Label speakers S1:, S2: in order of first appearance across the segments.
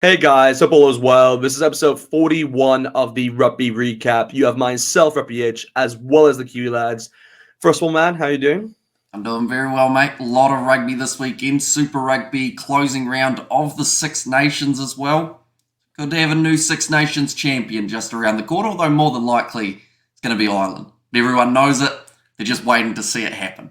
S1: Hey guys, hope all is well. This is episode 41 of the Rugby Recap. You have myself, Rugby Itch, as well as the Kiwi lads. First of all, man, how you doing?
S2: I'm doing very well, mate. A lot of rugby this weekend. Super Rugby closing round of the Six Nations as well. Good to have a new Six Nations champion just around the corner, although more than likely it's going to be Ireland. Everyone knows it. They're just waiting to see it happen.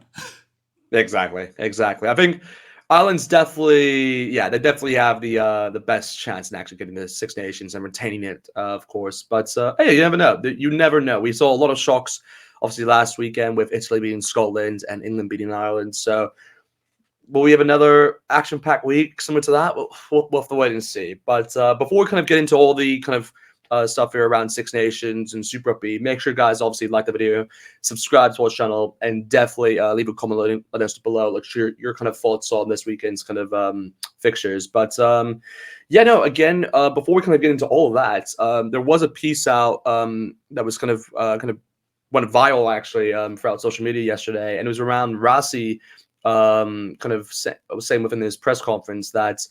S1: Exactly. I think Ireland's definitely, they definitely have the best chance in actually getting the Six Nations and retaining it, of course. But hey, you never know. You never know. We saw a lot of shocks, obviously, last weekend with Italy beating Scotland and England beating Ireland. So will we have another action-packed week similar to that? We'll have to wait and see. But before we kind of get into all the kind of stuff here around Six Nations and Super Rugby, make sure guys obviously like the video, subscribe to our channel, and definitely leave a comment let us below like your kind of thoughts on this weekend's kind of fixtures. But again, before we kind of get into all of that, there was a piece out that was kind of went viral actually throughout social media yesterday, and it was around Rossi was saying within his press conference that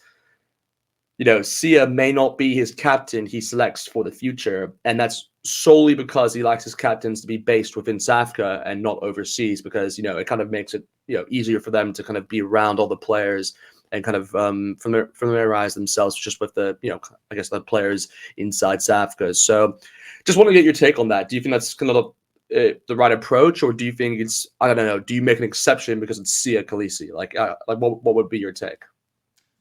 S1: Sia may not be his captain he selects for the future, and that's solely because he likes his captains to be based within South Africa and not overseas, because it kind of makes it easier for them to kind of be around all the players and kind of familiarize themselves just with the I guess the players inside South Africa. So just want to get your take on that. Do you think that's kind of the right approach, or do you think it's, I don't know, do you make an exception because it's Sia Khaleesi? Like what would be your take?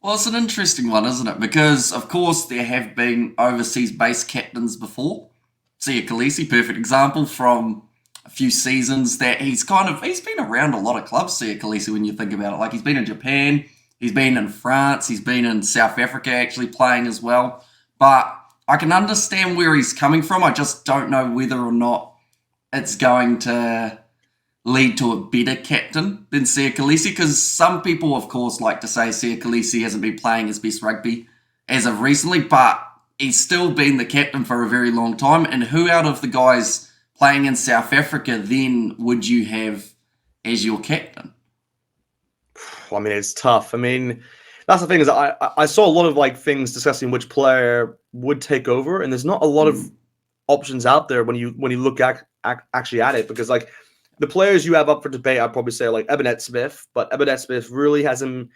S2: Well, it's an interesting one, isn't it? Because, of course, there have been overseas-based captains before. Sia Khaleesi, perfect example from a few seasons that he's been around a lot of clubs, Sia Khaleesi, when you think about it. Like, he's been in Japan, he's been in France, he's been in South Africa actually playing as well. But I can understand where he's coming from. I just don't know whether or not it's going to lead to a better captain than Sia Khaleesi, because some people, of course, like to say Sia Khaleesi hasn't been playing his best rugby as of recently, but he's still been the captain for a very long time. And who out of the guys playing in South Africa then would you have as your captain?
S1: I mean, it's tough. I mean, that's the thing, is I saw a lot of like things discussing which player would take over, and there's not a lot of options out there when you look actually at it, because like the players you have up for debate, I'd probably say like Ebenet Smith, but Ebenet Smith really hasn't.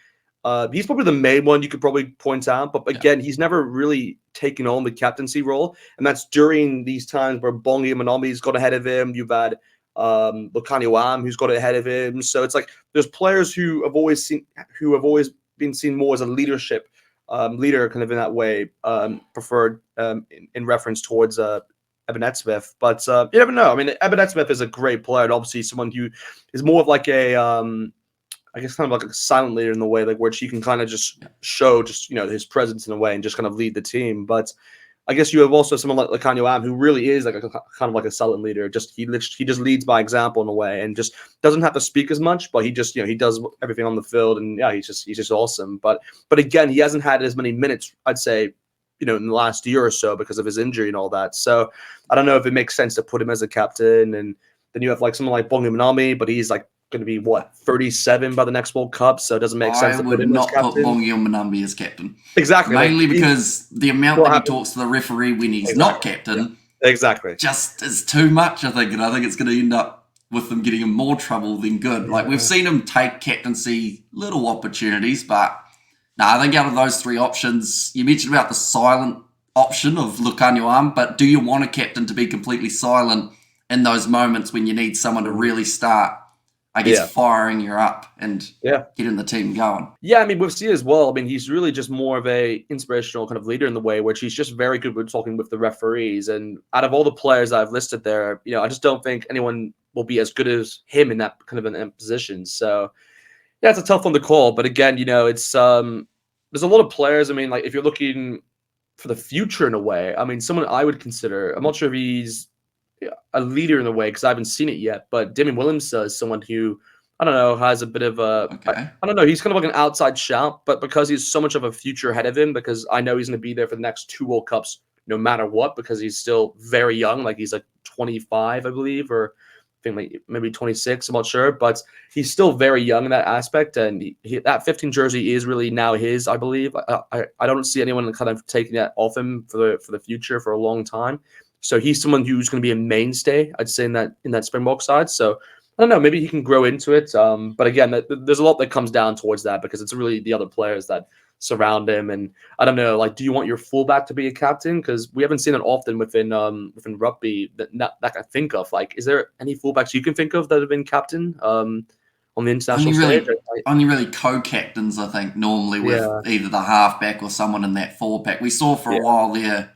S1: He's probably the main one you could probably point out, but again, he's never really taken on the captaincy role, and that's during these times where Bongi Manomi's got ahead of him. You've had Lukhanyo Am, who's got ahead of him. So it's like there's players who have always been seen more as a leadership leader, kind of in that way, preferred in reference towards Ebenet Smith. But you never know. I mean, Ebenet Smith is a great player, and obviously someone who is more of like a I guess kind of like a silent leader in the way, like where he can kind of just show just his presence in a way and just kind of lead the team. But I guess you have also someone like Lukhanyo Am, who really is like a kind of like a silent leader. Just he just leads by example in a way, and just doesn't have to speak as much, but he just he does everything on the field, and he's just awesome. But again, he hasn't had as many minutes, I'd say, in the last year or so because of his injury and all that. So I don't know if it makes sense to put him as a captain. And then you have like someone like Bongi Manami, but he's like going to be 37 by the next World Cup, so it doesn't make sense to put him as captain.
S2: I would not put Bongi Manambi as captain.
S1: Exactly,
S2: mainly because the amount that he talks to the referee when he's not captain, just is too much. I think, and I think it's going to end up with them getting in more trouble than good. Like we've seen him take captaincy little opportunities, but I think out of those three options, you mentioned about the silent option of Lukhanyo Am, but do you want a captain to be completely silent in those moments when you need someone to really start, I guess, firing you up and getting the team going?
S1: Yeah, I mean, we've seen as well. I mean, he's really just more of a inspirational kind of leader in the way, which he's just very good with talking with the referees. And out of all the players I've listed there, I just don't think anyone will be as good as him in that kind of an position. So yeah, it's a tough one to call. But again, it's there's a lot of players. I mean, like if you're looking for the future in a way, I mean, someone I would consider, I'm not sure if he's a leader in a way because I haven't seen it yet, but Damien Williams is someone who, I don't know, has a bit of a, I don't know, he's kind of like an outside shout, but because he's so much of a future ahead of him, because I know he's going to be there for the next 2 World Cups no matter what, because he's still very young, like he's like 25, I believe, or think like maybe 26. I'm not sure, but he's still very young in that aspect, and that 15 jersey is really now his, I believe. I don't see anyone kind of taking that off him for the future for a long time. So he's someone who's going to be a mainstay, I'd say, in that Springbok side. So I don't know, maybe he can grow into it. But again, there's a lot that comes down towards that because it's really the other players that surround him. And I don't know, like, do you want your fullback to be a captain? Because we haven't seen it often within rugby that I can think of. Like, is there any fullbacks you can think of that have been captain on the international stage?
S2: Only really co-captains, I think, normally with either the halfback or someone in that four pack. We saw for a while there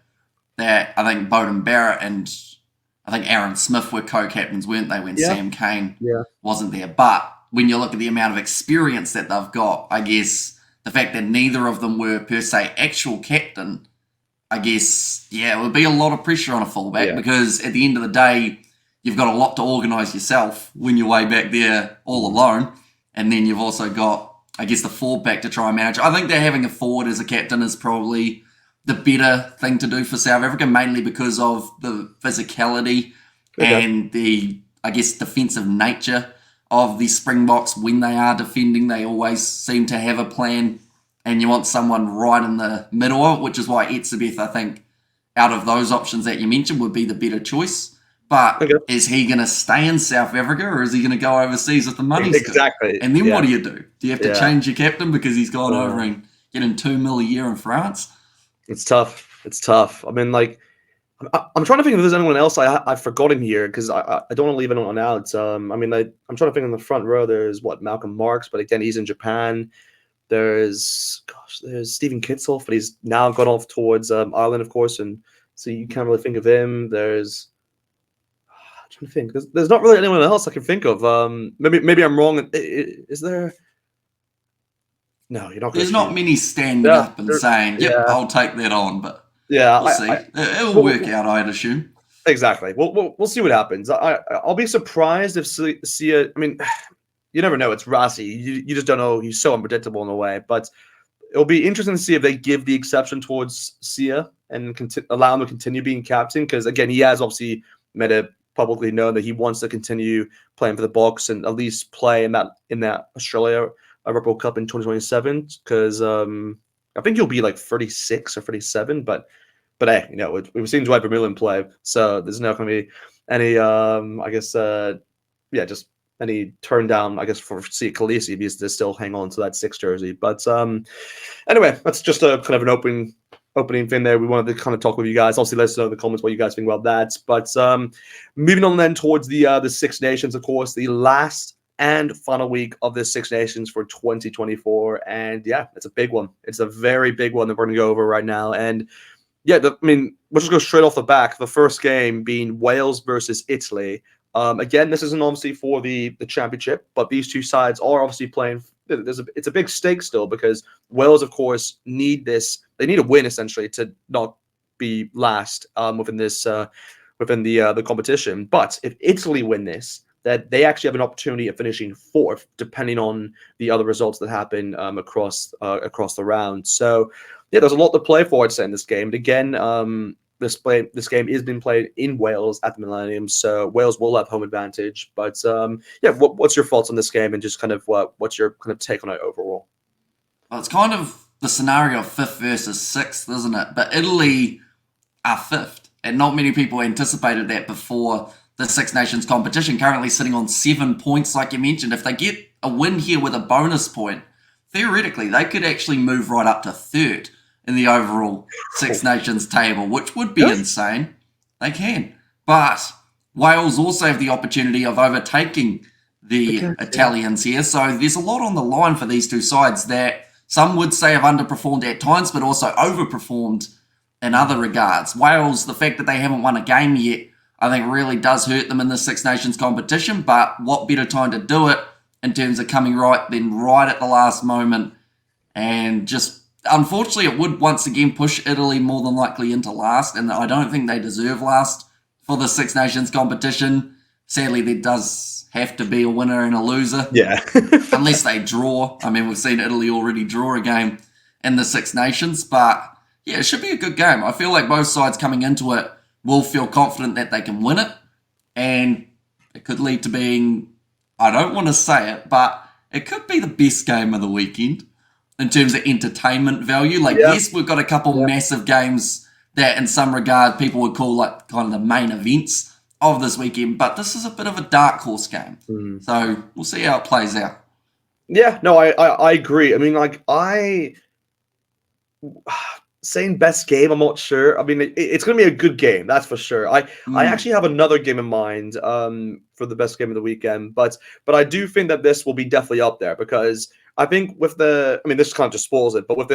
S2: that I think Bowden Barrett and I think Aaron Smith were co-captains, weren't they, when Sam Cane wasn't there? But when you look at the amount of experience that they've got, I guess the fact that neither of them were per se actual captain, I guess, it would be a lot of pressure on a fullback because at the end of the day, you've got a lot to organise yourself when you're way back there all alone. And then you've also got, I guess, the fullback to try and manage. I think that having a forward as a captain is probably the better thing to do for South Africa, mainly because of the physicality and the, I guess, defensive nature of the Springboks. When they are defending, they always seem to have a plan, and you want someone right in the middle of it, which is why Etzebeth, I think, out of those options that you mentioned, would be the better choice. But is he going to stay in South Africa, or is he going to go overseas with the money?
S1: Exactly.
S2: And then what do? Do you have to change your captain because he's gone over and getting $2 million a year in France?
S1: It's tough. I mean, like, I'm trying to think if there's anyone else I've forgotten here because I don't want to leave anyone out. I mean, I'm trying to think in the front row. There's Malcolm Marks, but again, he's in Japan. There's Stephen Kitzel, but he's now gone off towards Ireland, of course, and so you can't really think of him. I'm trying to think. There's not really anyone else I can think of. Maybe I'm wrong. Is there? No, you're not.
S2: There's not many standing up and saying, I'll take that on, but we'll see. It'll work out, I'd assume.
S1: Exactly. We'll see what happens. I'll be surprised if Sia. I mean, you never know. It's Rassi. You just don't know. He's so unpredictable in a way. But it'll be interesting to see if they give the exception towards Sia and allow him to continue being captain. Because again, he has obviously made it publicly known that he wants to continue playing for the Boks and at least play in that Australia Rugby World Cup in 2027. Because I think he'll be like 36 or 37. But hey, we've seen Dwight Vermeulen play, so there's not going to be any, I guess, just any turn down, I guess, for Sia Khaleesi if he's to still hang on to that 6 jersey. But anyway, that's just a kind of an opening thing there. We wanted to kind of talk with you guys. Obviously, let us know in the comments what you guys think about that. But moving on then towards the Six Nations, of course, the last and final week of the Six Nations for 2024. And it's a big one. It's a very big one that we're going to go over right now. And we'll just go straight off the back. The first game being Wales versus Italy. Again, this isn't obviously for the championship, but these two sides are obviously playing. It's a big stake still because Wales, of course, need this. They need a win essentially to not be last within the competition. But if Italy win this, that they actually have an opportunity of finishing 4th, depending on the other results that happen across the round. So there's a lot to play for, I'd say, in this game. But again, this game is being played in Wales at the Millennium, so Wales will have home advantage. But what's your thoughts on this game and just kind of what's your kind of take on it overall?
S2: Well, it's kind of the scenario of 5th versus 6th, isn't it? But Italy are 5th, and not many people anticipated that before the Six Nations competition. Currently sitting on 7 points, like you mentioned. If they get a win here with a bonus point, theoretically, they could actually move right up to 3rd in the overall Six Nations table, which would be insane. They can. But Wales also have the opportunity of overtaking the Italians here. So there's a lot on the line for these two sides that some would say have underperformed at times, but also overperformed in other regards. Wales, the fact that they haven't won a game yet, I think really does hurt them in the Six Nations competition. But what better time to do it in terms of coming right than right at the last moment. And just, unfortunately, it would once again push Italy more than likely into last. And I don't think they deserve last for the Six Nations competition. Sadly, there does have to be a winner and a loser.
S1: Yeah.
S2: Unless they draw. I mean, we've seen Italy already draw a game in the Six Nations. But yeah, it should be a good game. I feel like both sides coming into it will feel confident that they can win it. And It could lead to being, I don't want to say it, but it could be the best game of the weekend in terms of entertainment value. Like,
S1: Yeah,
S2: yes, we've got a couple
S1: yeah,
S2: massive games that in some regard people would call like kind of the main events of this weekend, but this is a bit of a dark horse game.
S1: mm.
S2: So we'll see how it plays out.
S1: Yeah. No, I agree. I mean, like saying best game, I'm not sure. I mean, it's going to be a good game, that's for sure. I
S2: Mm.
S1: actually have another game in mind for the best game of the weekend, but I do think that this will be definitely up there because I think with I mean, this kind of just spoils it, but with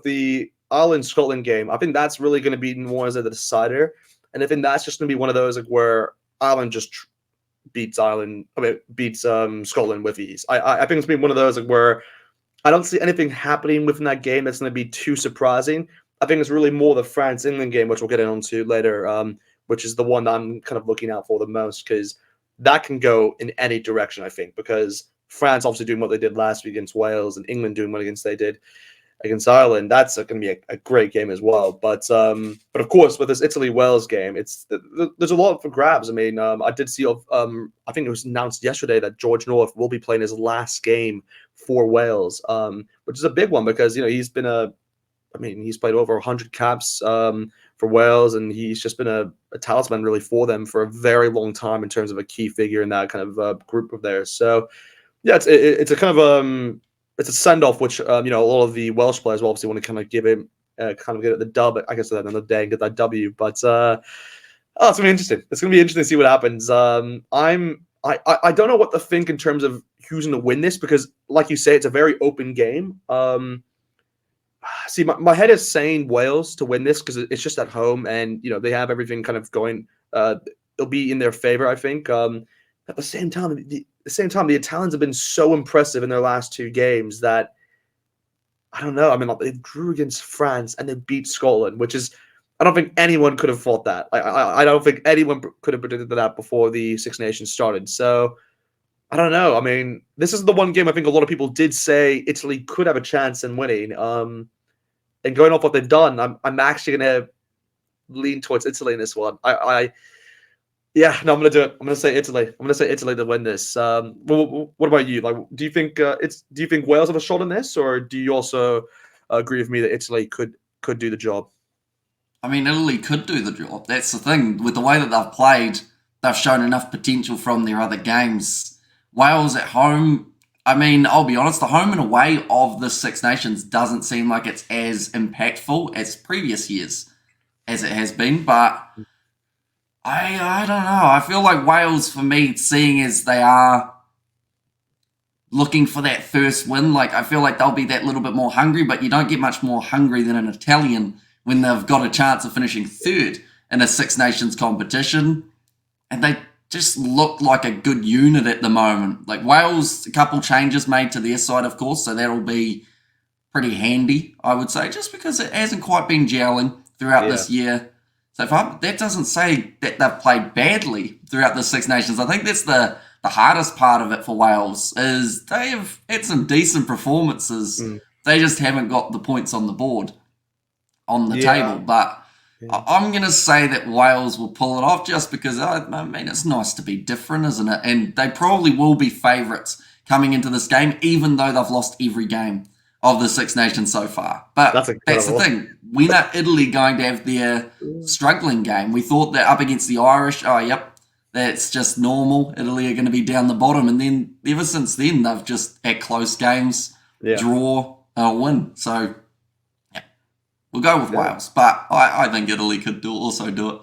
S1: the Ireland Scotland game, I think that's really going to be more as a decider, and I think that's just going to be one of those like where Ireland just beats Scotland with ease. I think it's been one of those like where I don't see anything happening within that game that's going to be too surprising. I think it's really more the France England game, which we'll get into later, which is the one that I'm kind of looking out for the most because that can go in any direction. I think because France obviously doing what they did last week against Wales and England doing what they did against Ireland, that's going to be a great game as well. But of course, with this Italy Wales game, there's a lot for grabs. I mean, I did see I think it was announced yesterday that George North will be playing his last game for Wales, which is a big one because he's been he's played over 100 caps for Wales, and he's just been a talisman really for them for a very long time in terms of a key figure in that kind of group of theirs. So yeah, it's a kind of it's a send off, which a lot of the Welsh players will obviously want to kind of give him, kind of get at the dub. I guess another day and get that W. But it's gonna be interesting. It's gonna be interesting to see what happens. I don't know what to think in terms of who's gonna win this because, like you say, it's a very open game. See, my head is saying Wales to win this because it's just at home, and they have everything kind of going. It'll be in their favor, I think. At the same time, the Italians have been so impressive in their last two games that I don't know. I mean, like, they drew against France and they beat Scotland, which is I don't think anyone could have thought that. I don't think anyone could have predicted that before the Six Nations started. So I don't know. I mean, this is the one game I think a lot of people did say Italy could have a chance in winning. And going off what they've done, I'm actually going to lean towards Italy in this one. Yeah, no, I'm gonna do it. I'm gonna say Italy. I'm gonna say Italy to win this. What about you? Like, do you think do you think Wales have a shot in this, or do you also agree with me that Italy could do the job?
S2: I mean, Italy could do the job. That's the thing. With the way that they've played, they've shown enough potential from their other games. Wales at home, I mean, I'll be honest, the home and away of the Six Nations doesn't seem like it's as impactful as previous years as it has been, but I don't know. I feel like Wales, for me, seeing as they are looking for that first win, like I feel like they'll be that little bit more hungry, but you don't get much more hungry than an Italian when they've got a chance of finishing third in a Six Nations competition. And they just look like a good unit at the moment. Like Wales, a couple changes made to their side, of course, so that'll be pretty handy, I would say, just because it hasn't quite been gelling throughout
S1: Yeah,
S2: this year. So that doesn't say that they've played badly throughout the Six Nations. I think that's the hardest part of it for Wales is they have had some decent performances.
S1: mm,
S2: They just haven't got the points on the board, on the
S1: yeah,
S2: table. But
S1: yeah,
S2: I'm going to say that Wales will pull it off just because, I mean, it's nice to be different, isn't it? And they probably will be favourites coming into this game, even though they've lost every game of the Six Nations so far.
S1: that's
S2: But that's the
S1: incredible.
S2: thing. When are Italy going to have their struggling game? We thought that up against the Irish, oh, yep, that's just normal. Italy are going to be down the bottom. And then ever since then, they've just had close games,
S1: Yeah,
S2: draw, win. So we'll go with
S1: yeah,
S2: Wales, but I think Italy could also do it.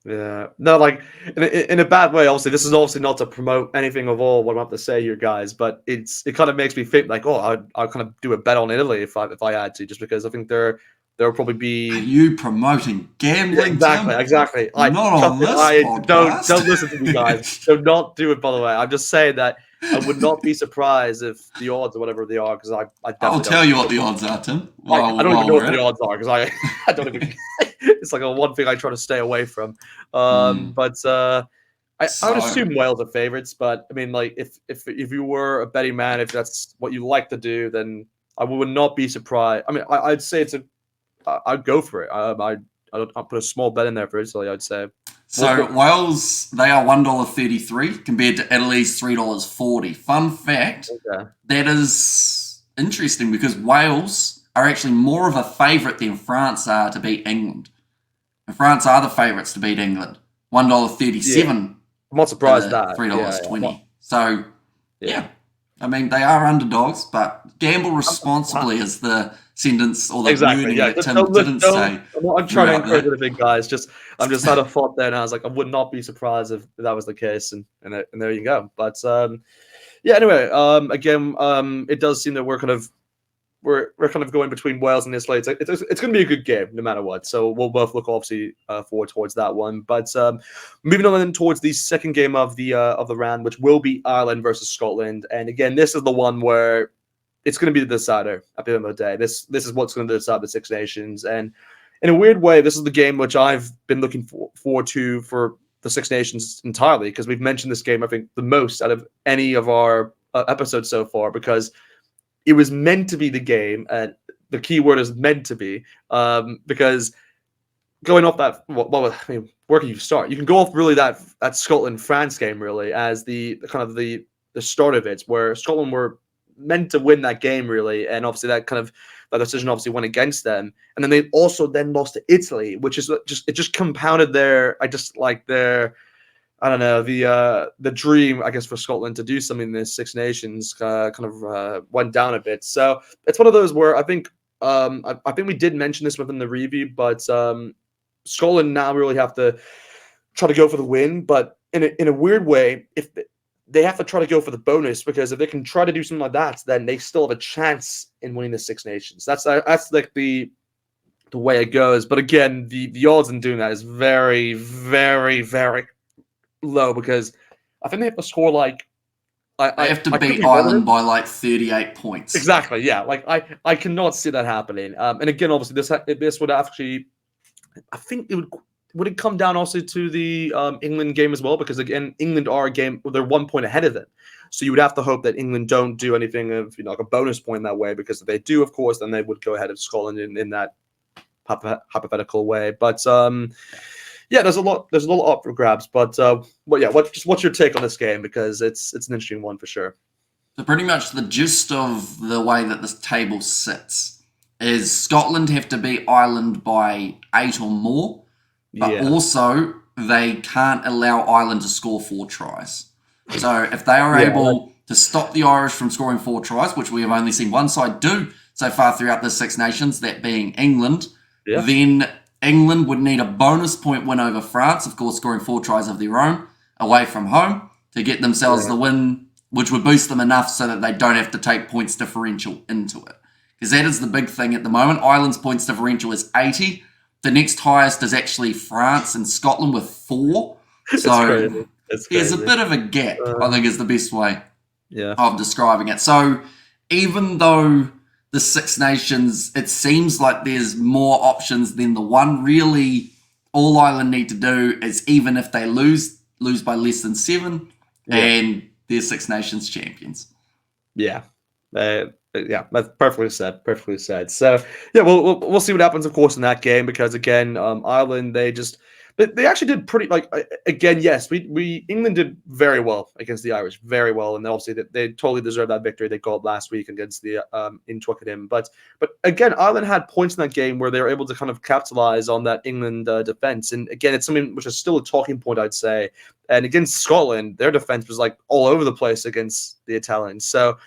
S1: yeah. No, like in a bad way. Obviously, this is obviously not to promote anything of all what I'm about to say here, guys. But it kind of makes me think like, oh, I'd kind of do a bet on Italy if I had to, just because I think there'll probably
S2: Are
S1: be.
S2: you promoting
S1: Yeah,
S2: gambling,
S1: exactly,
S2: Tim?
S1: exactly.
S2: Not
S1: Trust
S2: on
S1: me.
S2: this
S1: I
S2: podcast.
S1: don't listen to me, guys. Do not do it. By the way, I'm just saying that I would not be surprised if the odds or whatever they are, because I
S2: I'll
S1: definitely
S2: tell
S1: don't.
S2: you what the odds are, Tim,
S1: I don't even
S2: while
S1: know
S2: we're
S1: what
S2: at
S1: the
S2: it.
S1: odds are because I don't even. It's like a one thing I try to stay away from.
S2: Hmm.
S1: But I would
S2: So,
S1: assume Wales are favorites. But I mean, like if you were a betting man, if that's what you like to do, then I would not be surprised. I mean, I'd say I'd go for it. I'd put a small bet in there for Italy, I'd say.
S2: So Wales, they are $1.33 compared to Italy's $3.40. Fun fact,
S1: Okay.
S2: that is interesting because Wales are actually more of a favourite than France are to beat England. And France are the favourites to beat England. $1.37
S1: I'm not surprised
S2: to
S1: that.
S2: $3.20. So,
S1: Yeah.
S2: I mean, they are underdogs, but gamble responsibly is the sentence or the
S1: Exactly.
S2: wording
S1: Yeah.
S2: that Tim didn't say.
S1: I'm trying to encourage
S2: there.
S1: the big guys. I'm just had a thought there, and I was like, I would not be surprised if that was the case, and there you go. But yeah. Anyway, again, it does seem that we're kind of going between Wales and Italy. It's going to be a good game no matter what. So we'll both look obviously forward towards that one. But moving on then towards the second game of the round, which will be Ireland versus Scotland. And again, this is the one where it's going to be the decider at the end of the day. This is what's going to decide the Six Nations. And in a weird way, this is the game which I've been looking forward to for the Six Nations entirely, because we've mentioned this game, I think, the most out of any of our episodes so far, because it was meant to be the game, and the key word is meant to be, because going off that, I mean, where can you start? You can go off really that Scotland-France game really as the kind of the start of it, where Scotland were meant to win that game really, and obviously that decision obviously went against them, and then they also then lost to Italy, which is just compounded I don't know, the dream, I guess, for Scotland to do something in this Six Nations went down a bit. So it's one of those where I think I think we did mention this within the review, but Scotland now really have to try to go for the win, but in a weird way, if they have to try to go for the bonus, because if they can try to do something like that, then they still have a chance in winning the Six Nations. That's like the way it goes. But again, the odds in doing that is very, very, very low, because I think they have to score like
S2: They have to beat Ireland by like 38 points.
S1: Exactly, yeah. Like I cannot see that happening. And again, obviously, this would actually, I think it would it come down also to the England game as well, because again, England are a game, they're 1 point ahead of them. So you would have to hope that England don't do anything of like a bonus point that way, because if they do, of course, then they would go ahead of Scotland in that hypothetical way. But yeah, there's a lot up for grabs, but what's your take on this game, because it's an interesting one for sure.
S2: So pretty much the gist of the way that this table sits is Scotland have to beat Ireland by 8 or more, but also they can't allow Ireland to score 4 tries. So if they are able to stop the Irish from scoring 4 tries, which we have only seen one side do so far throughout the Six Nations, that being England, then England would need a bonus point win over France, of course, scoring 4 tries of their own away from home to get themselves the win, which would boost them enough so that they don't have to take points differential into it. Because that is the big thing at the moment. Ireland's points differential is 80. The next highest is actually France and Scotland with 4. So there's a bit of a gap, I think is the best way of describing it. So even though the Six Nations, it seems like there's more options than the one. Really, all Ireland need to do is, even if they lose by less than 7, and they're Six Nations champions.
S1: Yeah, that's perfectly said. Perfectly said. So yeah, we'll see what happens, of course, in that game, because again, Ireland, they actually did pretty, again, yes, England did very well against the Irish, very well, and obviously they totally deserved that victory they got last week against the in Twickenham. But again, Ireland had points in that game where they were able to kind of capitalize on that England defense, and again, it's something which is still a talking point, I'd say. And against Scotland, their defense was like all over the place against the Italians. So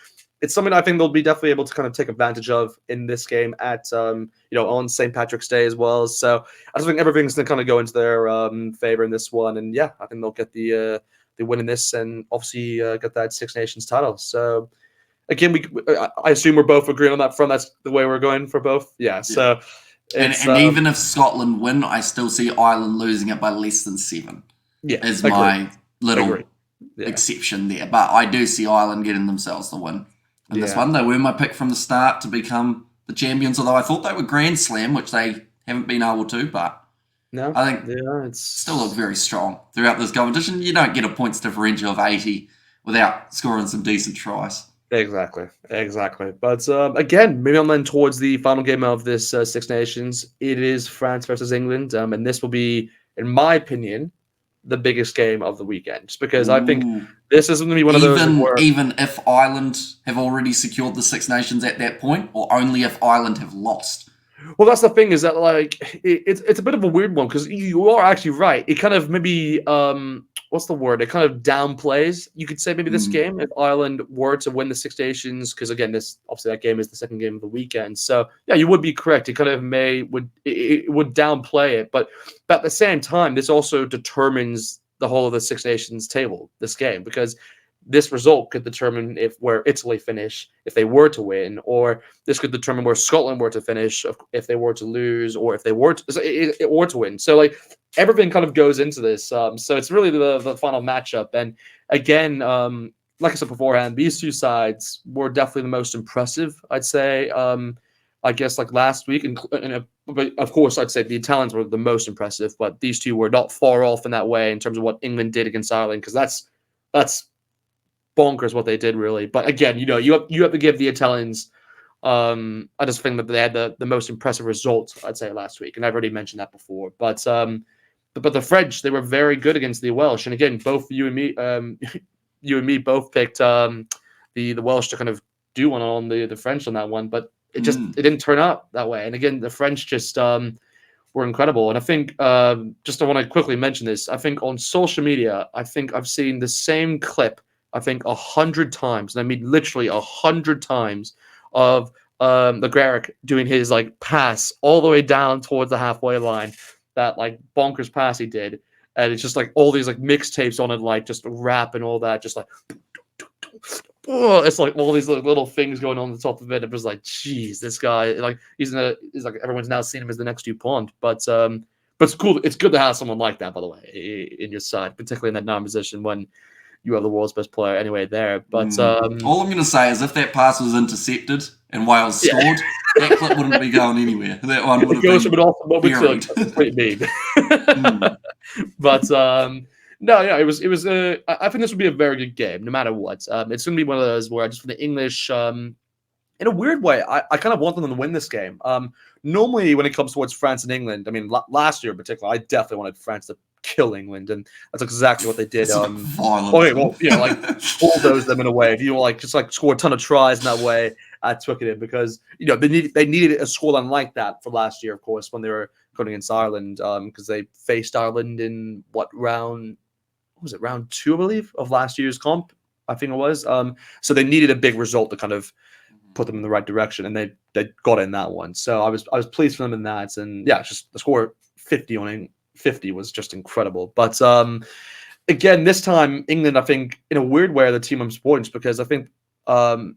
S1: it's something I think they'll be definitely able to kind of take advantage of in this game at on St. Patrick's Day as well. So I just think everything's going to kind of go into their favor in this one, and yeah, I think they'll get the win in this, and obviously get that Six Nations title. So again, I assume we're both agreeing on that front. That's the way we're going for both. Yeah. So
S2: and even if Scotland win, I still see Ireland losing it by less than 7.
S1: Yeah,
S2: is my little exception there, but I do see Ireland getting themselves the win. And this one, they were my pick from the start to become the champions, although I thought they were Grand Slam, which they haven't been able to, but
S1: no,
S2: I think it's still looks very strong throughout this competition. You don't get a points differential of 80 without scoring some decent tries.
S1: Exactly. But again, moving on then towards the final game of this Six Nations, it is France versus England, and this will be, in my opinion, the biggest game of the weekend, just because I think
S2: Ooh.
S1: this is going to be one of those where,
S2: Even if Ireland have already secured the Six Nations at that point, or only if Ireland have lost.
S1: well, that's the thing, is that like it's a bit of a weird one, because you are actually right. It kind of maybe what's the word? It kind of downplays, you could say, maybe this game if Ireland were to win the Six Nations, because again, this obviously that game is the second game of the weekend. So yeah, you would be correct. It kind of it would downplay it, but at the same time, this also determines the whole of the Six Nations table. This game, because this result could determine where Italy finish if they were to win, or this could determine where Scotland were to finish if they were to lose, or if they were to win. So like everything kind of goes into this. So it's really the final matchup. And again, like I said beforehand, these two sides were definitely the most impressive, I'd say. I guess like last week, but of course, I'd say the Italians were the most impressive, but these two were not far off in that way in terms of what England did against Ireland, because that's bonkers what they did, really. But again, you have to give the Italians. I just think that they had the most impressive results, I'd say, last week, and I've already mentioned that before. But the French, they were very good against the Welsh, and again, both you and me both picked the Welsh to kind of do one on the French on that one, but it didn't turn out that way. And again, the French just were incredible. And I think just I want to quickly mention this. I think on social media, I think I've seen the same clip, I think 100 times, and I mean literally 100 times, of the Garrick doing his like pass all the way down towards the halfway line, that like bonkers pass he did, and it's just like all these like mixtapes on it, like just rap and all that, just like it's like all these little things going on the top of it. It was like, geez, this guy, like he's like everyone's now seen him as the next Dupont, but it's cool. It's good to have someone like that, by the way, in your side, particularly in that 9 position when you have the world's best player anyway there. But
S2: all I'm going to say is if that pass was intercepted and Wales scored, that clip wouldn't be going anywhere. That one would have been buried.
S1: To a complete meme. But no, yeah, it was. I think this would be a very good game, no matter what. It's going to be one of those where just for the English, in a weird way, I kind of want them to win this game. Normally, when it comes towards France and England, I mean, last year in particular, I definitely wanted France to kill England, and that's exactly what they did. Like bulldoze them in a way. If you just score a ton of tries in that way at Twickenham, because they needed a scoreline like that for last year, of course, when they were going against Ireland, because they faced Ireland in round? What was it, round 2, I believe, of last year's comp? I think it was. So they needed a big result to kind of put them in the right direction, and they got in that one. So I was pleased for them in that, and yeah, just the score 50 on 50 was just incredible. But again, this time England, I think in a weird way, are the team I'm supporting, because I think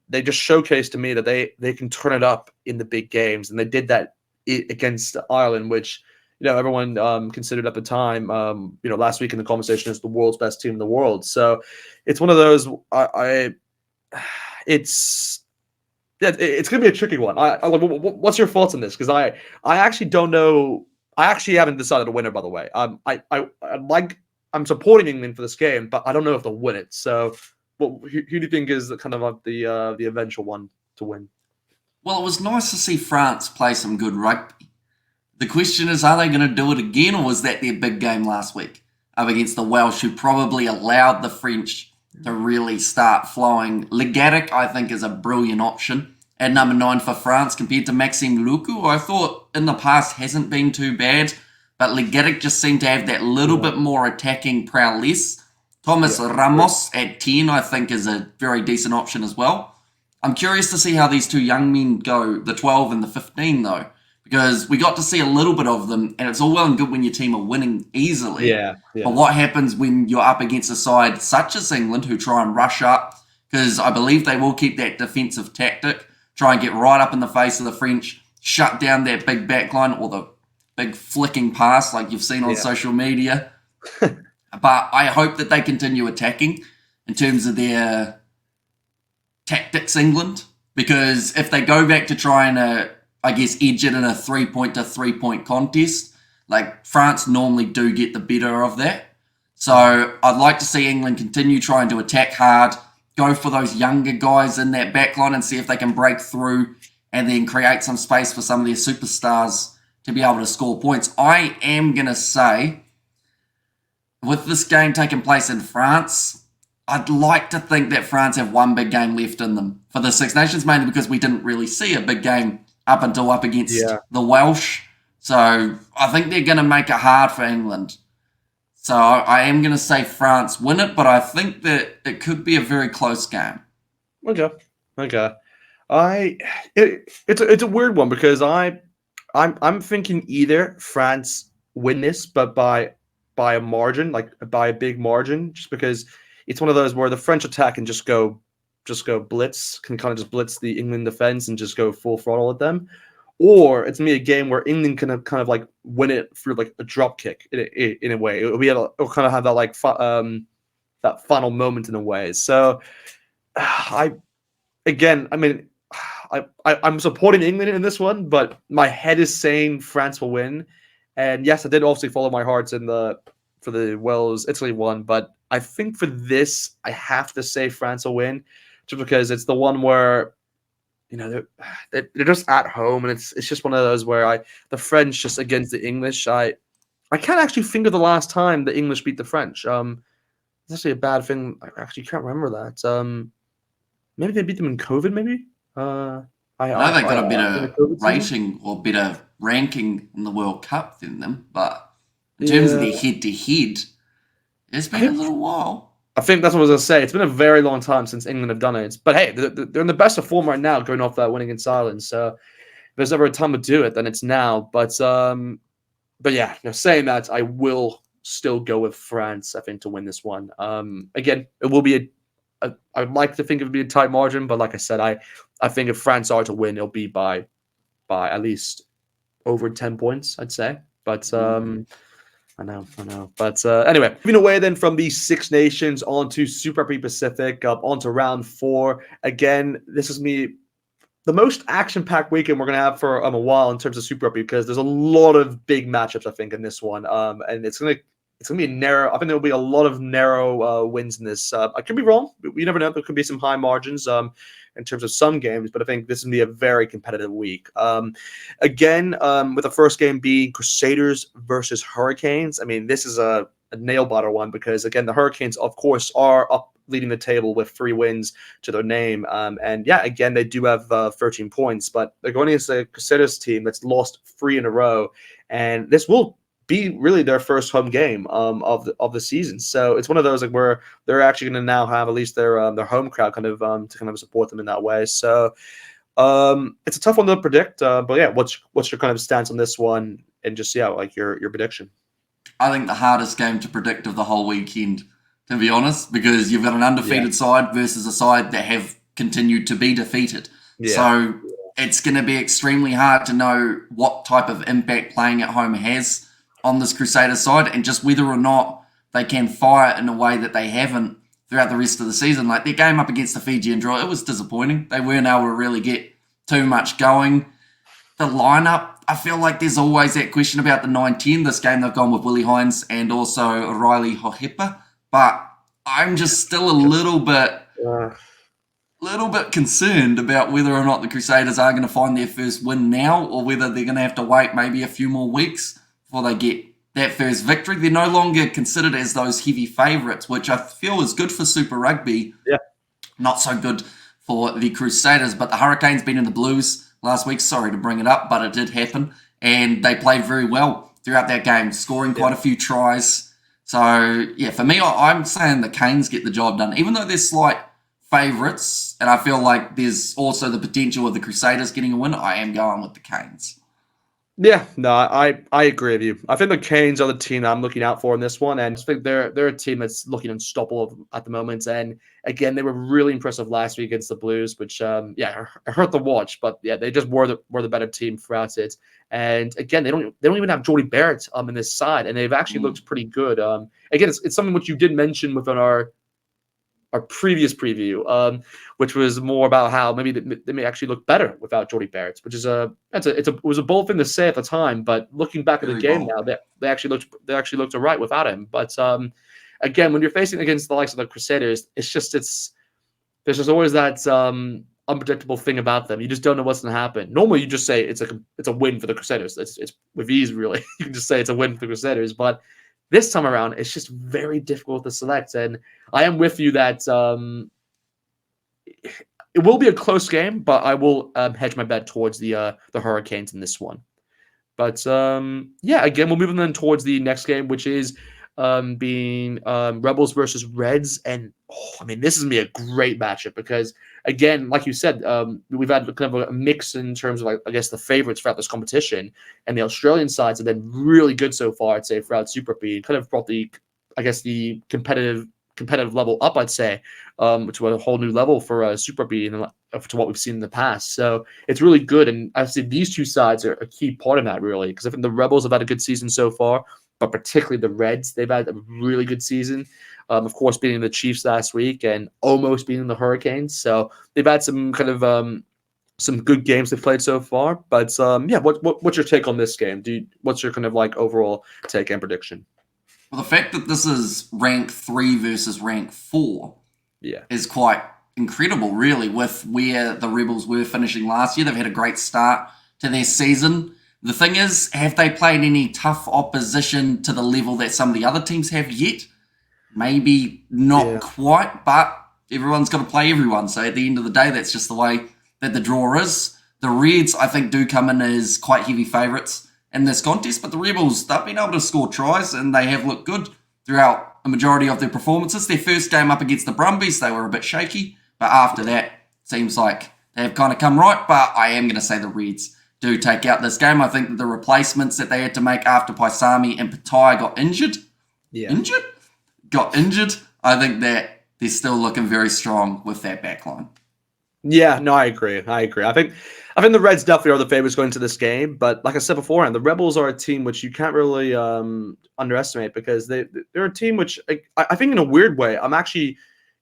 S1: they just showcased to me that they can turn it up in the big games, and they did that against Ireland, which everyone considered at the time, last week in the conversation, as the world's best team in the world. So it's one of those. It's going to be a tricky one. What's your thoughts on this? Because I actually don't know. I actually haven't decided a winner, by the way. I'm supporting England for this game, but I don't know if they'll win it. So, who do you think is kind of the eventual one to win?
S2: Well, it was nice to see France play some good rugby. The question is, are they going to do it again, or was that their big game last week up against the Welsh, who probably allowed the French to really start flowing? Legatic, I think, is a brilliant option at number 9 for France compared to Maxime Lucu, who I thought in the past hasn't been too bad, but Legatic just seemed to have that little bit more attacking prowess. Thomas Ramos at 10, I think, is a very decent option as well. I'm curious to see how these two young men go, the 12 and the 15, though, because we got to see a little bit of them, and it's all well and good when your team are winning easily.
S1: Yeah.
S2: But what happens when you're up against a side such as England, who try and rush up, because I believe they will keep that defensive tactic, try and get right up in the face of the French, shut down that big backline, or the big flicking pass like you've seen on social media. But I hope that they continue attacking in terms of their tactics, England, because if they go back to trying to, I guess, edge it in a 3-point to 3-point contest, like France normally do get the better of that. So I'd like to see England continue trying to attack hard, go for those younger guys in that backline and see if they can break through and then create some space for some of their superstars to be able to score points. I am going to say with this game taking place in France, I'd like to think that France have one big game left in them for the Six Nations, mainly because we didn't really see a big game up until up against
S1: Yeah.
S2: the Welsh. So I think they're going to make it hard for England. So I am going to say France win it, but I think that it could be a very close game.
S1: Okay. Okay. It's a weird one because I'm thinking either France win this, but by a margin, like by a big margin, just because it's one of those where the French attack can just go blitz, can kind of just blitz the England defense and just go full throttle at them. Or it's me a game where England can kind of like win it through like a drop kick in a way. It'll kind of have that like that final moment in a way. So I again, I mean, I'm supporting England in this one, but my head is saying France will win. And yes, I did obviously follow my hearts for the Wales Italy one, but I think for this I have to say France will win, just because it's the one where they're just at home, and it's just one of those where the French just against the English. I can't actually think of the last time the English beat the French. It's actually a bad thing. I actually can't remember that. Maybe they beat them in COVID. Maybe.
S2: I know they got a
S1: In the
S2: better
S1: COVID season.
S2: rating or better ranking in the World Cup than them, but in terms of
S1: Yeah,
S2: their head to head, it's
S1: I
S2: been a
S1: think
S2: little while.
S1: I think that's what I was gonna say. It's been a very long time since England have done it. But hey, they're in the best of form right now, going off that win against Ireland. So if there's ever a time to do it, then it's now. But yeah, saying that, I will still go with France. I think to win this one. Again, it will be I'd like to think it would be a tight margin, but like I said, I think if France are to win, it'll be by at least over 10 points. I'd say. But I know. But anyway, moving away then from the Six Nations onto Super Rugby Pacific, up onto round 4. Again, this is me the most action-packed weekend we're gonna have for a while in terms of Super Rugby, because there's a lot of big matchups I think in this one, and it's gonna be narrow. I think there'll be a lot of narrow wins in this. I could be wrong. You never know. There could be some high margins in terms of some games, but I think this is gonna be a very competitive week. Again, with the first game being Crusaders versus Hurricanes. I mean, this is a nail-biter one because again, the Hurricanes, of course, are up leading the table with 3 wins to their name. And yeah, again, they do have 13 points, but they're going against a Crusaders team that's lost 3 in a row, and this will be really their first home game of the season. So it's one of those like where they're actually going to now have at least their home crowd kind of to kind of support them in that way. So it's a tough one to predict. But yeah, what's your kind of stance on this one, and just like your prediction?
S2: I think the hardest game to predict of the whole weekend, to be honest, because you've got an
S1: Yeah,
S2: undefeated side versus a side that have continued to be defeated.
S1: yeah,
S2: So it's going to be extremely hard to know what type of impact playing at home has on this Crusader side, and just whether or not they can fire in a way that they haven't throughout the rest of the season. Like their game up against the Fijian draw, it was disappointing. They weren't able to really get too much going. The lineup, I feel like there's always that question about the 9-10. This game they've gone with Willie Hines and also Riley Hohepa, but I'm just still a
S1: uh,
S2: little bit concerned about whether or not the Crusaders are going to find their first win now, or whether they're going to have to wait maybe a few more weeks before they get that first victory. They're no longer considered as those heavy favourites, which I feel is good for Super Rugby,
S1: yeah,
S2: not so good for the Crusaders. But the Hurricanes beating the Blues last week, sorry to bring it up, but it did happen, and they played very well throughout that game, scoring quite a few tries. So, yeah, for me, I'm saying the Canes get the job done, even though they're slight favourites, and I feel like there's also the potential of the Crusaders getting a win. I am going with the Canes.
S1: yeah. No, I agree with you. I think the Canes are the team that I'm looking out for in this one, and I think they're a team that's looking unstoppable at the moment. And again, they were really impressive last week against the Blues, which yeah, it hurt to watch, but yeah, they just were the better team throughout it. And again, they don't even have Jordy Barrett in this side, and they've actually looked pretty good. Again, it's something which you did mention within our previous preview, which was more about how maybe they may actually look better without Jordy Barrett, which is it was a bold thing to say at the time, but looking back at the
S2: Very
S1: game
S2: bold.
S1: now, they actually looked all right without him. But again, when you're facing against the likes of the Crusaders, there's just always that unpredictable thing about them. You just don't know what's going to happen. Normally, you just say it's a win for the Crusaders. It's with ease, really. You can just say it's a win for the Crusaders, but this time around, it's just very difficult to select. And I am with you that it will be a close game, but I will hedge my bet towards the Hurricanes in this one. But yeah, again, we'll move on then towards the next game, which is being Rebels versus Reds. And I mean, this is gonna be a great matchup because, again, like you said, we've had kind of a mix in terms of, like, I guess, the favorites throughout this competition, and the Australian sides have been really good so far. I'd say throughout Super Rugby, kind of brought the, I guess, the competitive level up, I'd say, to a whole new level for Super Rugby and to what we've seen in the past. So it's really good, and I see these two sides are a key part of that, really, because I think the Rebels have had a good season so far, but particularly the Reds, they've had a really good season. Of course, beating the Chiefs last week and almost beating the Hurricanes. So they've had some kind of some good games they've played so far. But yeah, what's your take on this game? What's your kind of like overall take and prediction?
S2: Well, the fact that this is rank 3 versus rank 4
S1: Yeah.
S2: is quite incredible, really, with where the Rebels were finishing last year. They've had a great start to their season. The thing is, have they played any tough opposition to the level that some of the other teams have yet? Maybe not quite, but everyone's got to play everyone. So at the end of the day, that's just the way that the draw is. The Reds, I think, do come in as quite heavy favourites in this contest, but the Rebels, they've been able to score tries and they have looked good throughout a majority of their performances. Their first game up against the Brumbies, they were a bit shaky, but after that, seems like they have kind of come right. But I am going to say the Reds do take out this game. I think that the replacements that they had to make after Paisami and Patai got injured, I think that they're still looking very strong with that backline.
S1: Yeah, no, I agree. I think the Reds definitely are the favorites going into this game, but like I said beforehand, the Rebels are a team which you can't really underestimate because they're a team which I think in a weird way,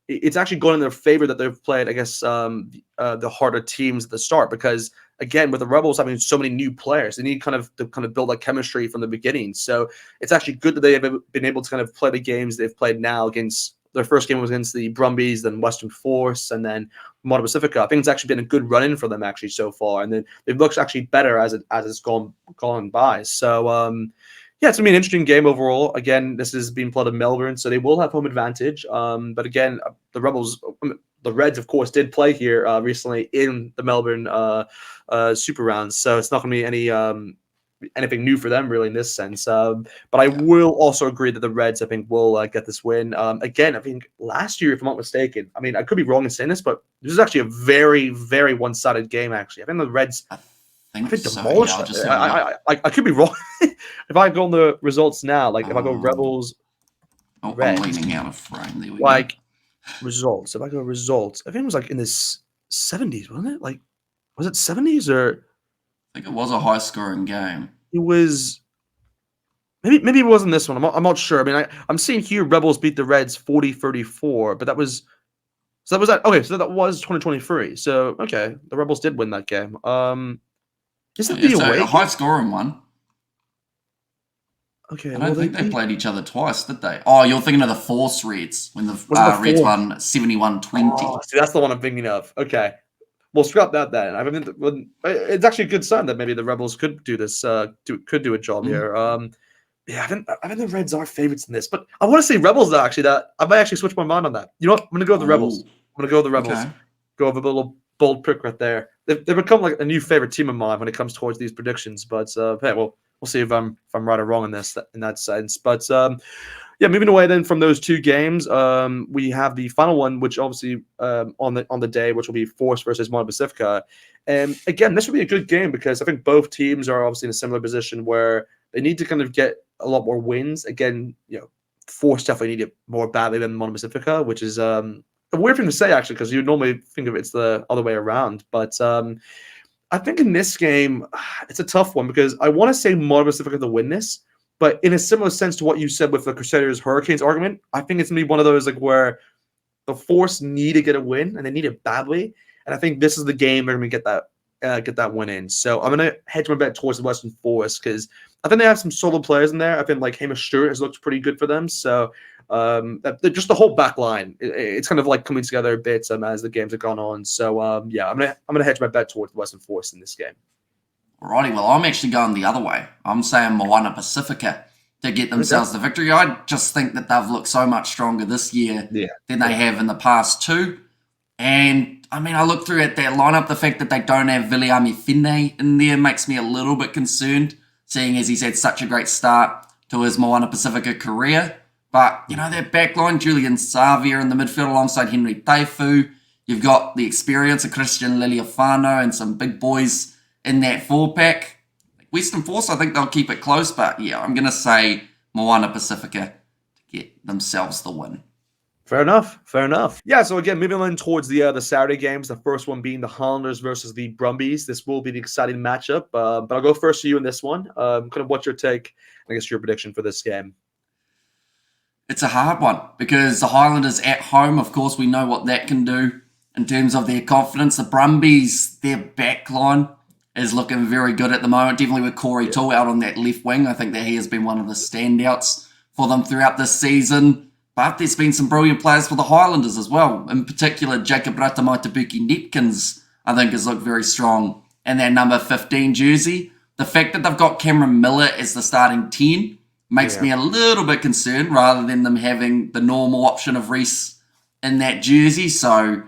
S1: it's actually going in their favor that they've played, I guess, the harder teams at the start because, again, with the Rebels having so many new players, they need to build that chemistry from the beginning. So it's actually good that they have been able to kind of play the games they've played now against. Their first game was against the Brumbies, then Western Force, and then Moto Pacifica. I think it's actually been a good run-in for them actually so far, and then it looks actually better as it's gone by. So yeah, it's gonna be an interesting game overall. Again, this is being played in Melbourne, so they will have home advantage. But again, the Rebels, the Reds, of course, did play here recently in the Melbourne Super Rounds, so it's not gonna be anything new for them really in this sense. But I will also agree that the Reds, I think, will get this win. Again, I think last year, if I'm not mistaken, I mean, I could be wrong in saying this, but this is actually a very, very one-sided game, actually. I think the Reds demolished it. I could be wrong. If I go on the results now, like if I go Rebels, Reds,
S2: I'm leaning out of frame. There we go.
S1: Results. If I go results, I think it was like in the 70s, wasn't it? Like, was it 70s or?
S2: I think it was a high-scoring game.
S1: It was maybe it wasn't this one. I'm not sure. I mean, I'm seeing here Rebels beat the Reds 40-34, but that was that. Okay, so that was 2023. So okay, the Rebels did win that game. Is it the away?
S2: A high-scoring one.
S1: Okay,
S2: I don't think they played each other twice, did they? Oh, you're thinking of the Force Reds when the Reds won 71-20.
S1: Oh, see, that's the one I'm thinking of. Okay. Well, scrap that then. I mean, it's actually a good sign that maybe the Rebels could do this. Could do a job here. Yeah, I think the Reds are favorites in this, but I want to say Rebels though. Actually, that I might actually switch my mind on that. You know what? I'm gonna go with the Rebels. I'm gonna go with the Rebels. Okay. Go with a little bold prick right there. They've become like a new favorite team of mine when it comes towards these predictions. But hey, we'll see if I'm right or wrong in that sense. But yeah, moving away then from those two games, we have the final one, which obviously on the day, which will be Force versus Moto Pacifica. And again, this will be a good game because I think both teams are obviously in a similar position where they need to kind of get a lot more wins. Again, Force definitely need it more badly than Moto Pacifica, which is a weird thing to say actually, because you normally think of it's the other way around. But I think in this game, it's a tough one because I want to say Moto Pacifica to win this. But in a similar sense to what you said with the Crusaders Hurricanes argument, I think it's gonna be one of those like where the Force need to get a win and they need it badly. And I think this is the game they're gonna get that win in. So I'm gonna hedge my bet towards the Western Force because I think they have some solid players in there. I think like Hamish Stewart has looked pretty good for them. So just the whole back line, it's kind of like coming together a bit as the games have gone on. So yeah, I'm gonna hedge my bet towards the Western Force in this game.
S2: Alrighty, well, I'm actually going the other way. I'm saying Moana Pacifica to get themselves the victory. I just think that they've looked so much stronger this year
S1: Yeah.
S2: than they have in the past two. And I mean, I look through at their lineup, the fact that they don't have Viliami Fine in there makes me a little bit concerned, seeing as he's had such a great start to his Moana Pacifica career. But, you know, their backline, Julian Savia in the midfield alongside Henry Taifu. You've got the experience of Christian Liliafano and some big boys in that four-pack. Western Force, I think they'll keep it close, but yeah, I'm going to say Moana Pacifica to get themselves the win.
S1: Fair enough. Fair enough. Yeah, so again, moving on towards the Saturday games, the first one being the Highlanders versus the Brumbies. This will be the exciting matchup, but I'll go first to you in this one. Kind of what's your take, I guess your prediction for this game?
S2: It's a hard one because the Highlanders at home, of course, we know what that can do in terms of their confidence. The Brumbies, their backline is looking very good at the moment, definitely with Corey Toole out on that left wing. I think that he has been one of the standouts for them throughout this season. But there's been some brilliant players for the Highlanders as well. In particular, Jacob Ratamaitabuki Nepkins, I think, has looked very strong in their number 15 jersey. The fact that they've got Cameron Miller as the starting 10 makes me a little bit concerned rather than them having the normal option of Reece in that jersey. So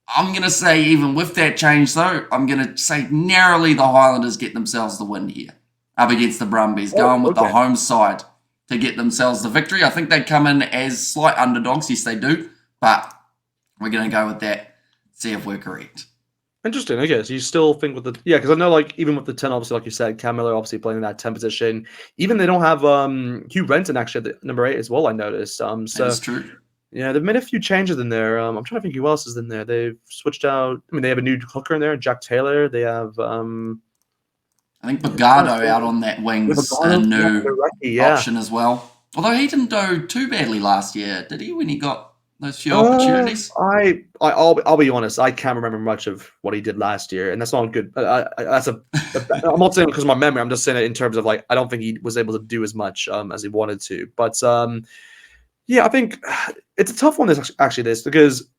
S2: I'm going to say, even with that change, though, I'm going to say narrowly the Highlanders get themselves the win here up against the Brumbies, going with the home side to get themselves the victory. I think they come in as slight underdogs. Yes, they do. But we're going to go with that, see if we're correct.
S1: Interesting. Okay, so you still think with the because I know like even with the 10, obviously, like you said, Cam Miller obviously playing in that 10 position. Even they don't have Hugh Renton actually at the number 8 as well. I noticed. So
S2: that's true.
S1: Yeah, they've made a few changes in there. I'm trying to think who else is in there. They've switched out. I mean, they have a new hooker in there, Jack Taylor. They have.
S2: I think Bogado out on that wing's a new option as well. Although he didn't do too badly last year, did he? When he got those few opportunities.
S1: I'll be honest. I can't remember much of what he did last year, and that's not good. I'm not saying it because of my memory. I'm just saying it in terms of like I don't think he was able to do as much as he wanted to. But yeah, I think it's a tough one. This because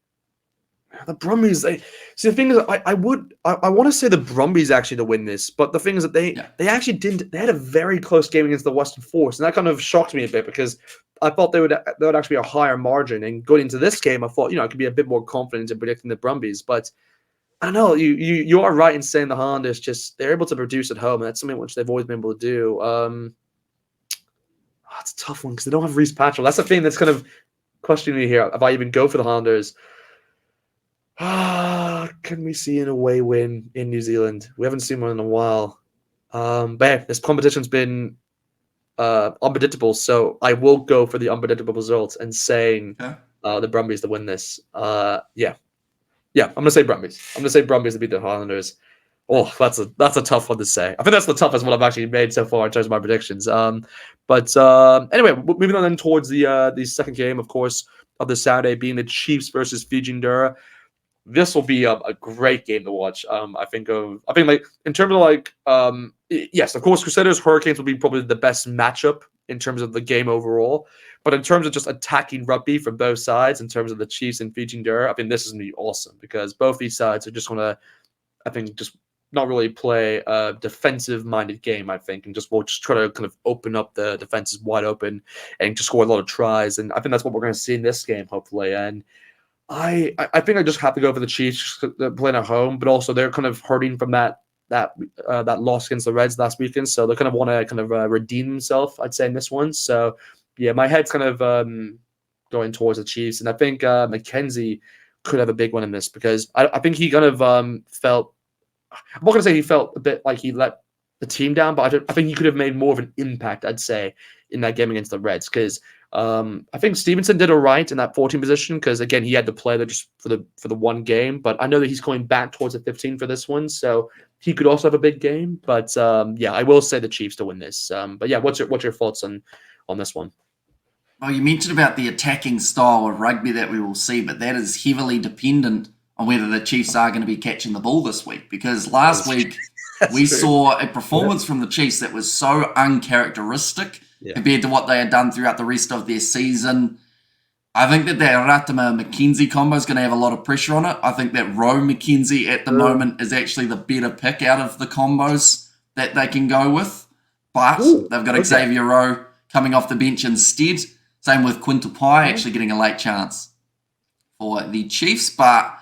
S1: the Brumbies. The thing is, I want to say the Brumbies actually to win this, but the thing is that they actually didn't. They had a very close game against the Western Force, and that kind of shocked me a bit because I thought they would actually be a higher margin. And going into this game, I thought I could be a bit more confident in predicting the Brumbies, but I don't know. You are right in saying the Highlanders they're able to produce at home, and that's something which they've always been able to do. It's a tough one because they don't have Reece Patchell. That's the thing that's kind of questioning me here. If I even go for the Highlanders. Can we see an away win in New Zealand? We haven't seen one in a while. But yeah, this competition's been unpredictable, so I will go for the unpredictable results and saying the Brumbies to win this. Yeah, I'm gonna say Brumbies. I'm gonna say Brumbies to beat the Highlanders. Oh, that's a tough one to say. I think that's the toughest one I've actually made so far in terms of my predictions. But anyway, moving on then towards the second game, of course, of the Saturday being the Chiefs versus Fiji Ndura. This will be a great game to watch. I think like in terms of like yes, of course, Crusaders Hurricanes will be probably the best matchup in terms of the game overall. But in terms of just attacking rugby from both sides, in terms of the Chiefs and Fiji Ndura, I think this is gonna be awesome because both these sides are just gonna, I think, just not really play a defensive-minded game, I think, and we'll just try to kind of open up the defenses wide open and just score a lot of tries. And I think that's what we're going to see in this game, hopefully. And I think I just have to go for the Chiefs. They're playing at home, but also they're kind of hurting from that loss against the Reds last weekend. So they kind of want to kind of redeem themselves, I'd say, in this one. So yeah, my head's kind of going towards the Chiefs, and I think Mackenzie could have a big one in this because I think he kind of felt. I'm not going to say he felt a bit like he let the team down, but I think he could have made more of an impact, I'd say, in that game against the Reds. Because I think Stevenson did all right in that 14 position because, again, he had to play there just for the one game. But I know that he's going back towards the 15 for this one, so he could also have a big game. But, yeah, I will say the Chiefs to win this. But, yeah, what's your thoughts on this one?
S2: Well, you mentioned about the attacking style of rugby that we will see, but that is heavily dependent on whether the Chiefs are going to be catching the ball this week. Because last week we saw a performance from the Chiefs that was so uncharacteristic compared to what they had done throughout the rest of their season. I think that Ratama-McKenzie combo is going to have a lot of pressure on it. I think that Rowe-McKenzie at the moment is actually the better pick out of the combos that they can go with. But they've got Xavier Rowe coming off the bench instead. Same with Quintupai actually getting a late chance for the Chiefs. But,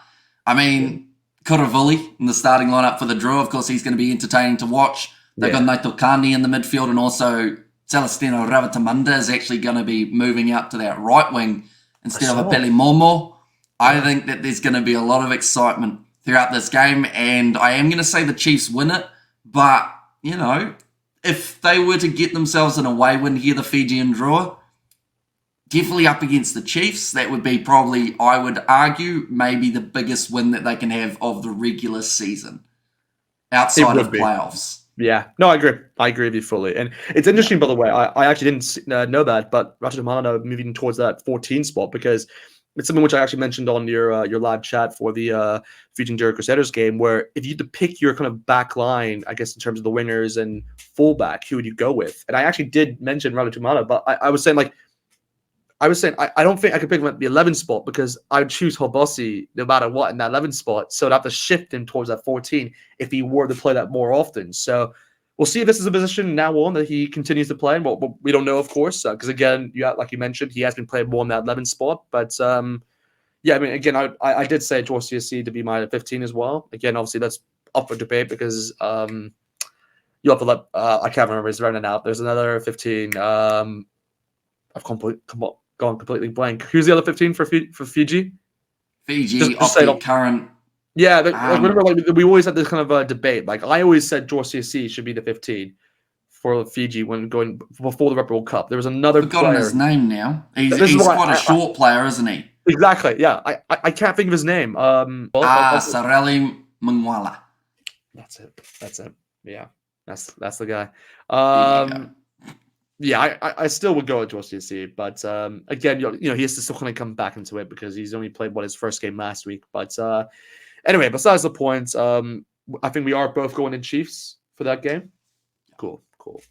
S2: I mean, Kuravuli in the starting lineup for the Draw. Of course, he's going to be entertaining to watch. They've got Naito Kani in the midfield, and also Celestino Ravatamunda is actually going to be moving out to that right wing instead of Apele Momo. I think that there's going to be a lot of excitement throughout this game, and I am going to say the Chiefs win it. But, you know, if they were to get themselves an away win here, the Fijian Draw, definitely up against the Chiefs. That would be probably, I would argue, maybe the biggest win that they can have of the regular season outside of playoffs.
S1: Yeah, no, I agree. I agree with you fully. And it's interesting, by the way, I actually didn't know that, but Ratatamana moving towards that 14 spot, because it's something which I actually mentioned on your live chat for the Fijian Crusaders game, where if you had to pick your kind of back line, I guess in terms of the wingers and fullback, who would you go with? And I actually did mention Ratatamana, but I was saying, like, I don't think I could pick him at the 11 spot, because I would choose Hobossi no matter what in that 11 spot. So I'd have to shift him towards that 14 if he were to play that more often. So we'll see if this is a position now on that he continues to play. Well, we don't know, of course, because again, like you mentioned, he has been playing more in that 11 spot. But yeah, I mean, again, I did say George CSC to be my 15 as well. Again, obviously that's up for debate, because you'll have to let I can't remember his running out. There's another 15. I've gone completely blank. Who's the other 15 for Fiji?
S2: Fiji, off the current.
S1: Yeah, remember, like, we always had this kind of debate. Like, I always said George CSC should be the 15 for Fiji when going before the Rugby World Cup. There was another
S2: I've forgotten his name now. He's quite a short player, isn't he?
S1: Exactly. Yeah, I can't think of his name.
S2: Sareli Mungwala.
S1: That's it. Yeah, that's the guy. Yeah, I still would go with George CSC, but again, he has to still kind of come back into it, because he's only played his first game last week. But anyway, besides the points, I think we are both going in Chiefs for that game. Cool.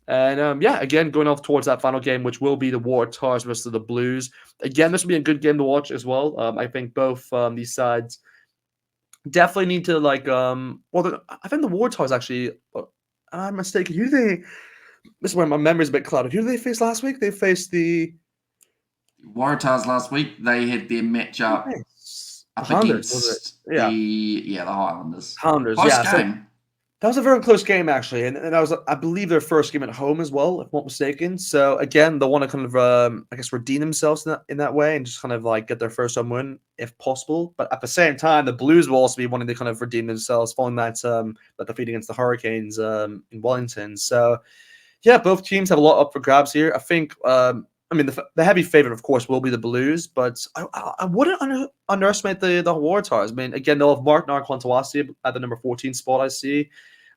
S1: And yeah, again, going off towards that final game, which will be the Waratahs versus the Blues. Again, this will be a good game to watch as well. I think both these sides definitely need to, like, I think the Waratahs actually, I'm mistaken. This is where my memory's a bit clouded. Who did they face last week? They faced the
S2: Waratahs last week. They had their matchup up against the Highlanders. Close game.
S1: That was a very close game, actually, and that was, I believe, their first game at home as well, if I'm not mistaken. So again, they want to kind of, I guess, redeem themselves in that way, and just kind of like get their first home win if possible. But at the same time, the Blues will also be wanting to kind of redeem themselves following that defeat against the Hurricanes in Wellington. So yeah, both teams have a lot up for grabs here. I think, I mean, the heavy favorite, of course, will be the Blues, but I wouldn't underestimate the Waratahs. I mean, again, they'll have Mark Narkwantawasi at the number 14 spot, I see.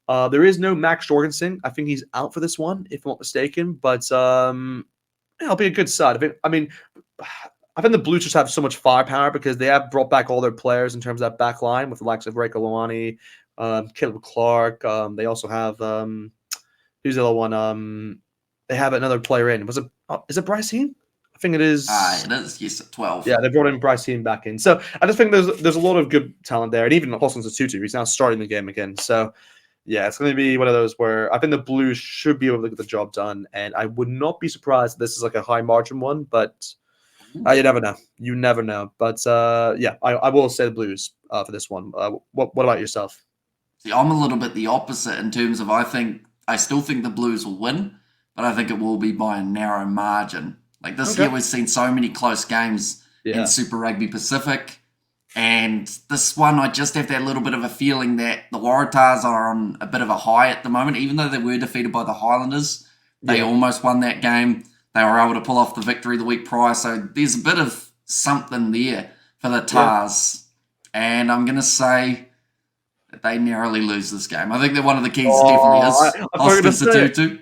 S1: There is no Max Jorgensen. I think he's out for this one, if I'm not mistaken, but it'll be a good side. I think the Blues just have so much firepower, because they have brought back all their players in terms of that back line with the likes of Ray Kalawani, Caleb Clark. They also have... who's the other one? They have another player in. Is it Bryce Hean? I think it is.
S2: It is, yes, at 12.
S1: Yeah, they brought in Bryce Hean back in. So I just think there's a lot of good talent there. And even Hosson Satutu, he's now starting the game again. So yeah, it's going to be one of those where I think the Blues should be able to get the job done. And I would not be surprised if this is like a high margin one, but you never know. You never know. But yeah, I will say the Blues for this one. What about yourself?
S2: See, I'm a little bit the opposite in terms of I still think the Blues will win, but I think it will be by a narrow margin. Like this year, we've seen so many close games in Super Rugby Pacific, and this one, I just have that little bit of a feeling that the Waratahs are on a bit of a high at the moment. Even though they were defeated by the Highlanders, they almost won that game. They were able to pull off the victory the week prior, so there's a bit of something there for the Tars, and I'm going to say they narrowly lose this game. I think that one of the keys definitely is Austin Satutu.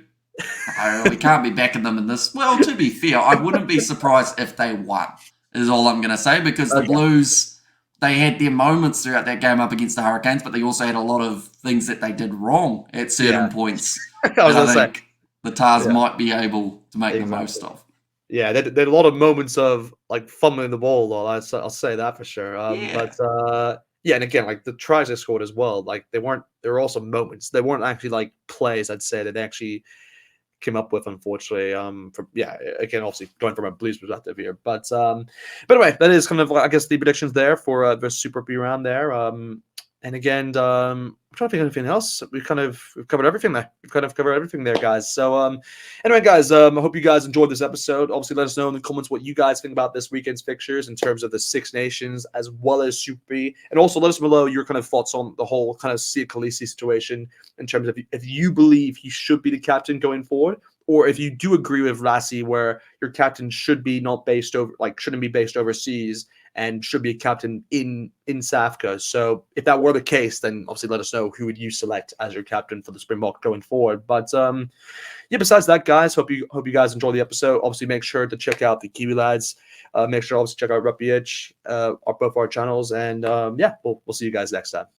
S2: We can't be backing them in this. Well, to be fair, I wouldn't be surprised if they won, is all I'm going to say, because the Blues, they had their moments throughout that game up against the Hurricanes, but they also had a lot of things that they did wrong at certain points. I think the Tars might be able to make the most of.
S1: Yeah, they had a lot of moments of like fumbling the ball, though. I'll say that for sure. But yeah, and again, like the tries they scored as well, like there were also moments. They weren't actually like plays, I'd say, that they actually came up with, unfortunately. Again, obviously going from a Blues perspective here, but anyway, that is kind of, I guess, the predictions there for the Super Rugby round there. And again, I'm trying to think of anything else. We've covered everything there. We've kind of covered everything there, guys. So anyway, guys, I hope you guys enjoyed this episode. Obviously, let us know in the comments what you guys think about this weekend's fixtures in terms of the Six Nations as well as Super B. And also let us below your kind of thoughts on the whole kind of Sia Khaleesi situation in terms of if you believe he should be the captain going forward, or if you do agree with Lassie where your captain shouldn't be based overseas and should be a captain in SAFCA. So if that were the case, then obviously let us know who would you select as your captain for the Springbok going forward. But besides that, guys, hope you guys enjoy the episode. Obviously, make sure to check out the Kiwi Lads. Make sure also check out Rugby Itch, both our channels, and we'll see you guys next time.